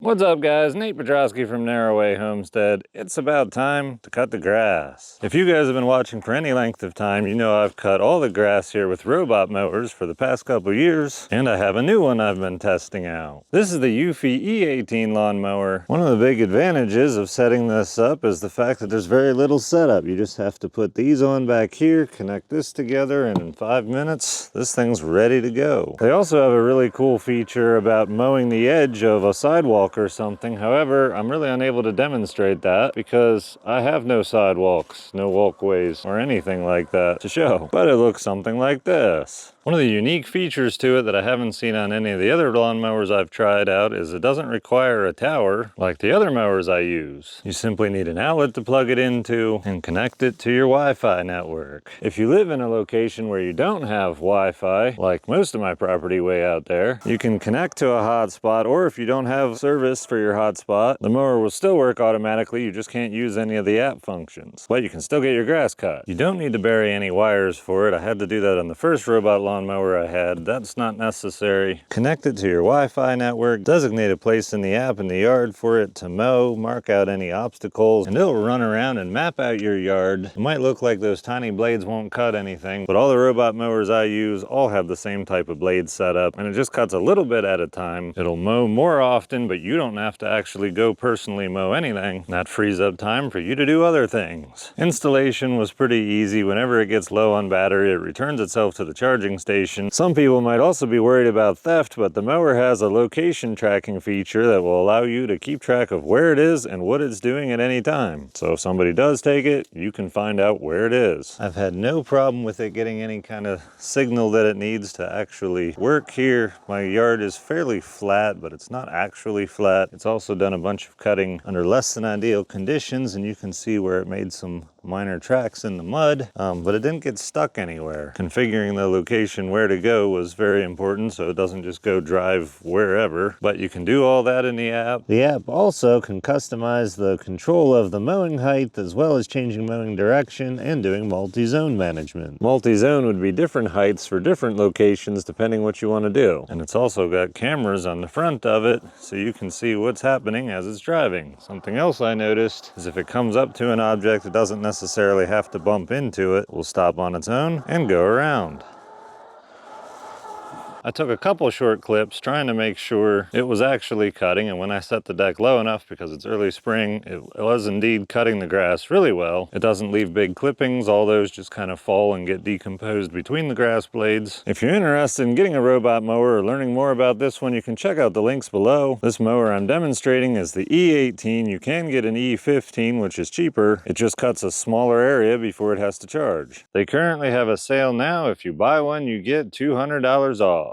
What's up, guys? Nate Pedrosky from Narrowway Homestead. It's about time to cut the grass. If you guys have been watching for any length of time, you know I've cut all the grass here with robot mowers for the past couple years, and I have a new one I've been testing out. This is the Eufy E18 lawnmower. One of the big advantages of setting this up is the fact that there's very little setup. You just have to put these on back here, connect this together, and in 5 minutes, this thing's ready to go. They also have a really cool feature about mowing the edge of a sidewalk or something. However, I'm really unable to demonstrate that because I have no sidewalks, no walkways, or anything like that to show. But it looks something like this. One of the unique features to it that I haven't seen on any of the other lawnmowers I've tried out is it doesn't require a tower like the other mowers I use. You simply need an outlet to plug it into and connect it to your Wi-Fi network. If you live in a location where you don't have Wi-Fi, like most of my property way out there, you can connect to a hotspot, or if you don't have service for your hotspot, the mower will still work automatically. You just can't use any of the app functions, but you can still get your grass cut. You don't need to bury any wires for it. I had to do that on the first robot lawnmower I had. That's not necessary. Connect it to your Wi-Fi network, designate a place in the app in the yard for it to mow, mark out any obstacles, and it'll run around and map out your yard. It might look like those tiny blades won't cut anything, but all the robot mowers I use all have the same type of blade setup, and it just cuts a little bit at a time. It'll mow more often, but you don't have to actually go personally mow anything. That frees up time for you to do other things. Installation was pretty easy. Whenever it gets low on battery, it returns itself to the charging station. Some people might also be worried about theft, but the mower has a location tracking feature that will allow you to keep track of where it is and what it's doing at any time. So if somebody does take it, you can find out where it is. I've had no problem with it getting any kind of signal that it needs to actually work here. My yard is fairly flat, but it's not actually flat. It's also done a bunch of cutting under less than ideal conditions, and you can see where it made some minor tracks in the mud, but it didn't get stuck anywhere. Configuring the location where to go was very important, so it doesn't just go drive wherever, but you can do all that in the app. The app also can customize the control of the mowing height, as well as changing mowing direction and doing multi-zone management. Multi-zone would be different heights for different locations depending what you want to do. And it's also got cameras on the front of it, so you can see what's happening as it's driving. Something else I noticed is if it comes up to an object, it doesn't necessarily have to bump into it. It will stop on its own and go around. I took a couple short clips trying to make sure it was actually cutting, and when I set the deck low enough, because it's early spring, it was indeed cutting the grass really well. It doesn't leave big clippings. All those just kind of fall and get decomposed between the grass blades. If you're interested in getting a robot mower or learning more about this one, you can check out the links below. This mower I'm demonstrating is the E18. You can get an E15, which is cheaper. It just cuts a smaller area before it has to charge. They currently have a sale now. If you buy one, you get $200 off.